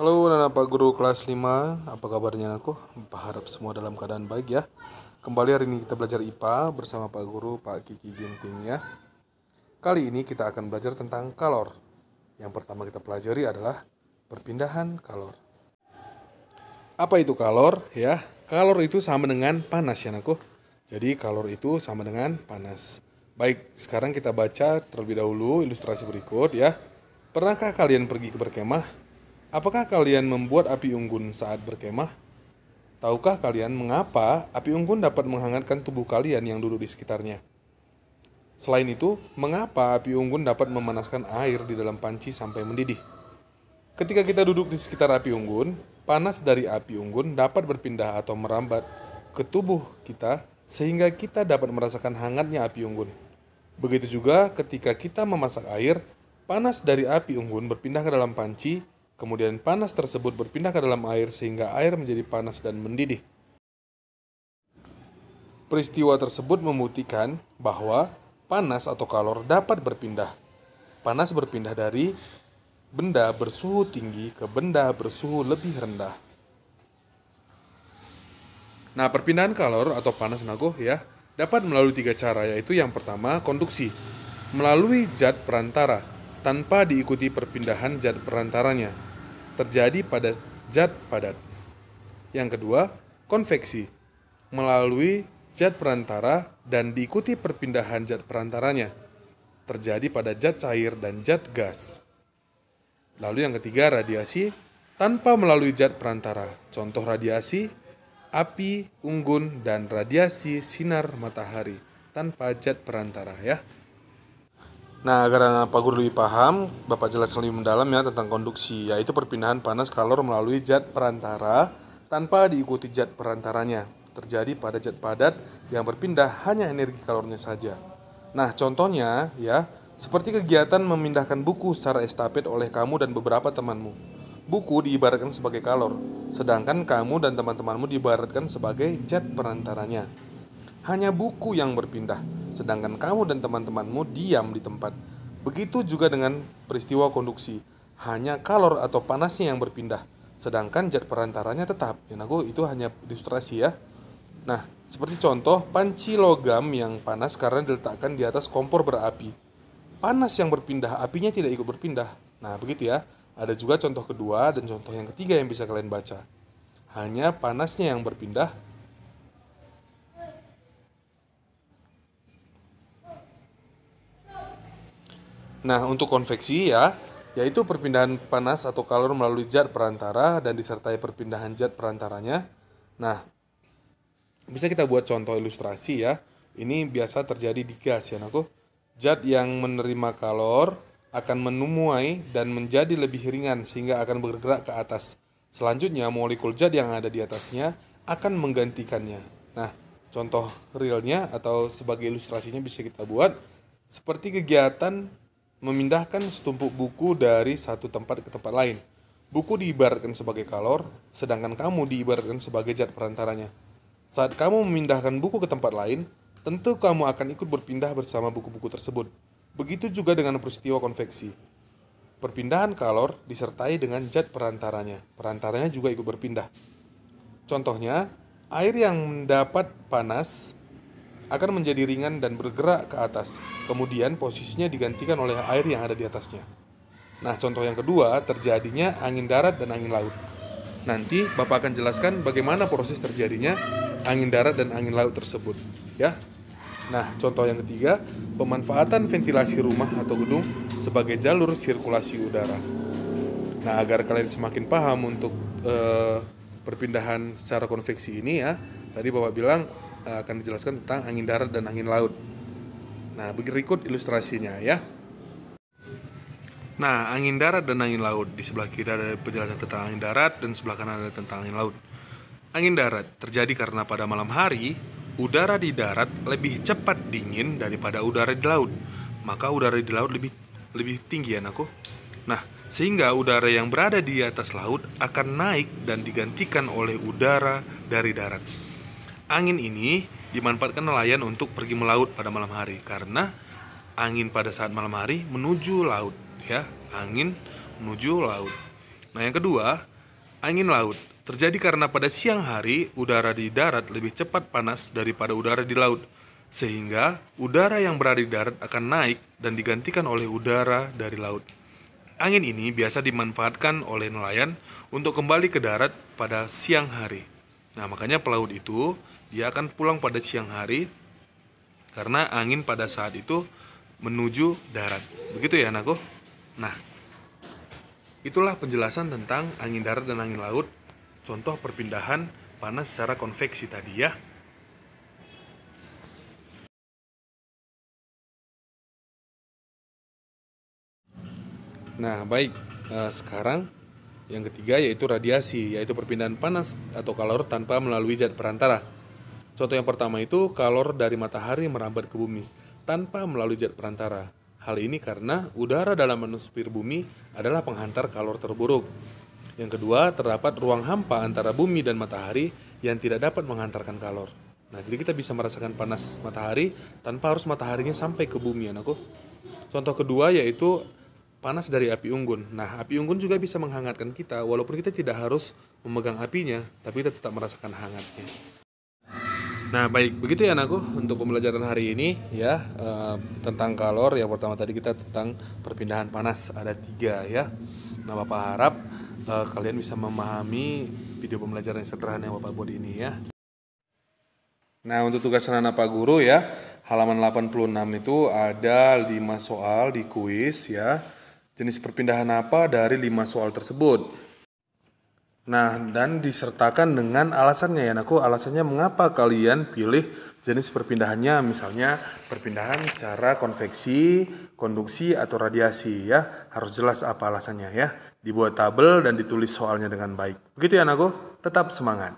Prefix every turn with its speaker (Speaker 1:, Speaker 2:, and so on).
Speaker 1: Halo Pak Guru kelas 5, apa kabarnya aku? Berharap semua dalam keadaan baik ya. Kembali hari ini kita belajar IPA bersama Pak Guru, Pak Kiki Ginting ya. Kali ini kita akan belajar tentang kalor. Yang pertama kita pelajari adalah perpindahan kalor. Apa itu kalor ya? Kalor itu sama dengan panas ya aku. Jadi kalor itu sama dengan panas. Baik, sekarang kita baca terlebih dahulu ilustrasi berikut ya. Pernahkah kalian pergi ke berkemah? Apakah kalian membuat api unggun saat berkemah? Tahukah kalian mengapa api unggun dapat menghangatkan tubuh kalian yang duduk di sekitarnya? Selain itu, mengapa api unggun dapat memanaskan air di dalam panci sampai mendidih? Ketika kita duduk di sekitar api unggun, panas dari api unggun dapat berpindah atau merambat ke tubuh kita sehingga kita dapat merasakan hangatnya api unggun. Begitu juga ketika kita memasak air, panas dari api unggun berpindah ke dalam panci. Kemudian panas tersebut berpindah ke dalam air sehingga air menjadi panas dan mendidih. Peristiwa tersebut membuktikan bahwa panas atau kalor dapat berpindah. Panas berpindah dari benda bersuhu tinggi ke benda bersuhu lebih rendah. Nah, perpindahan kalor atau panas ya dapat melalui 3 cara, yaitu yang pertama konduksi, melalui zat perantara tanpa diikuti perpindahan zat perantaranya. Terjadi pada zat padat. Yang kedua, konveksi, melalui zat perantara dan diikuti perpindahan zat perantaranya. Terjadi pada zat cair dan zat gas. Lalu yang ketiga, radiasi, tanpa melalui zat perantara. Contoh radiasi, api unggun dan radiasi sinar matahari tanpa zat perantara ya. Nah, agar Pak Guru lebih paham, Bapak jelaskan lebih mendalam ya tentang konduksi, yaitu perpindahan panas kalor melalui zat perantara tanpa diikuti zat perantaranya. Terjadi pada zat padat yang berpindah hanya energi kalornya saja. Nah, contohnya ya, seperti kegiatan memindahkan buku secara estafet oleh kamu dan beberapa temanmu. Buku diibaratkan sebagai kalor, sedangkan kamu dan teman-temanmu diibaratkan sebagai zat perantaranya. Hanya buku yang berpindah, sedangkan kamu dan teman-temanmu diam di tempat. Begitu juga dengan peristiwa konduksi, hanya kalor atau panasnya yang berpindah, sedangkan zat perantaranya tetap. Itu hanya ilustrasi ya. Nah, seperti contoh panci logam yang panas karena diletakkan di atas kompor berapi. Panas yang berpindah, apinya tidak ikut berpindah. Nah, begitu ya. Ada juga contoh kedua dan contoh yang ketiga yang bisa kalian baca. Hanya panasnya yang berpindah. Nah, untuk konveksi ya, yaitu perpindahan panas atau kalor melalui zat perantara dan disertai perpindahan zat perantaranya. Nah, bisa kita buat contoh ilustrasi ya. Ini biasa terjadi di gas ya, Zat yang menerima kalor akan menuai dan menjadi lebih ringan sehingga akan bergerak ke atas. Selanjutnya, molekul zat yang ada di atasnya akan menggantikannya. Nah, contoh realnya atau sebagai ilustrasinya bisa kita buat seperti kegiatan memindahkan setumpuk buku dari satu tempat ke tempat lain. Buku diibaratkan sebagai kalor, sedangkan kamu diibaratkan sebagai zat perantaranya. Saat kamu memindahkan buku ke tempat lain, tentu kamu akan ikut berpindah bersama buku-buku tersebut. Begitu juga dengan peristiwa konveksi. Perpindahan kalor disertai dengan zat perantaranya. Perantaranya juga ikut berpindah. Contohnya, air yang mendapat panas akan menjadi ringan dan bergerak ke atas. Kemudian posisinya digantikan oleh air yang ada di atasnya. Nah, contoh yang kedua terjadinya angin darat dan angin laut. Nanti Bapak akan jelaskan bagaimana proses terjadinya angin darat dan angin laut tersebut, ya. Nah, contoh yang ketiga, pemanfaatan ventilasi rumah atau gedung sebagai jalur sirkulasi udara. Nah, agar kalian semakin paham untuk perpindahan secara konveksi ini ya, tadi Bapak bilang akan dijelaskan tentang angin darat dan angin laut. Nah, berikut ilustrasinya ya. Nah, angin darat dan angin laut. Di sebelah kiri ada penjelasan tentang angin darat dan sebelah kanan ada tentang angin laut. Angin darat terjadi karena pada malam hari, udara di darat lebih cepat dingin daripada udara di laut. Maka udara di laut lebih tinggi ya, Nah, sehingga udara yang berada di atas laut akan naik dan digantikan oleh udara dari darat. Angin ini dimanfaatkan nelayan untuk pergi melaut pada malam hari karena angin pada saat malam hari menuju laut ya, angin menuju laut. Nah, yang kedua, Angin laut terjadi karena pada siang hari udara di darat lebih cepat panas daripada udara di laut, sehingga udara yang berada di darat akan naik dan digantikan oleh udara dari laut. Angin ini biasa dimanfaatkan oleh nelayan untuk kembali ke darat pada siang hari. Nah, makanya pelaut itu dia akan pulang pada siang hari karena angin pada saat itu menuju darat. Begitu ya, anakku? Nah, itulah penjelasan tentang angin darat dan angin laut, contoh perpindahan panas secara konveksi tadi ya. Nah, baik. Sekarang yang ketiga yaitu radiasi, yaitu perpindahan panas atau kalor tanpa melalui zat perantara. Contoh yang pertama itu kalor dari matahari merambat ke bumi tanpa melalui zat perantara. Hal ini karena udara dalam atmosfer bumi adalah penghantar kalor terburuk. Yang kedua, terdapat ruang hampa antara bumi dan matahari yang tidak dapat menghantarkan kalor. Nah, jadi kita bisa merasakan panas matahari tanpa harus mataharinya sampai ke bumi, anakku. Contoh kedua yaitu panas dari api unggun. Nah, api unggun juga bisa menghangatkan kita, walaupun kita tidak harus memegang apinya, tapi kita tetap merasakan hangatnya. Nah, baik, begitu ya anakku untuk pembelajaran hari ini ya, tentang kalor. Yang pertama tadi kita tentang perpindahan panas, ada 3 ya. Nah, Bapak harap kalian bisa memahami video pembelajaran yang sederhana yang Bapak buat ini ya. Nah, untuk tugas anak Pak Guru ya, halaman 86 itu ada 5 soal di kuis ya. Jenis perpindahan apa dari 5 soal tersebut? Nah, dan disertakan dengan alasannya ya anakku, alasannya mengapa kalian pilih jenis perpindahannya, misalnya perpindahan cara konveksi, konduksi, atau radiasi ya. Harus jelas apa alasannya ya. Dibuat tabel dan ditulis soalnya dengan baik. Begitu ya anakku, tetap semangat.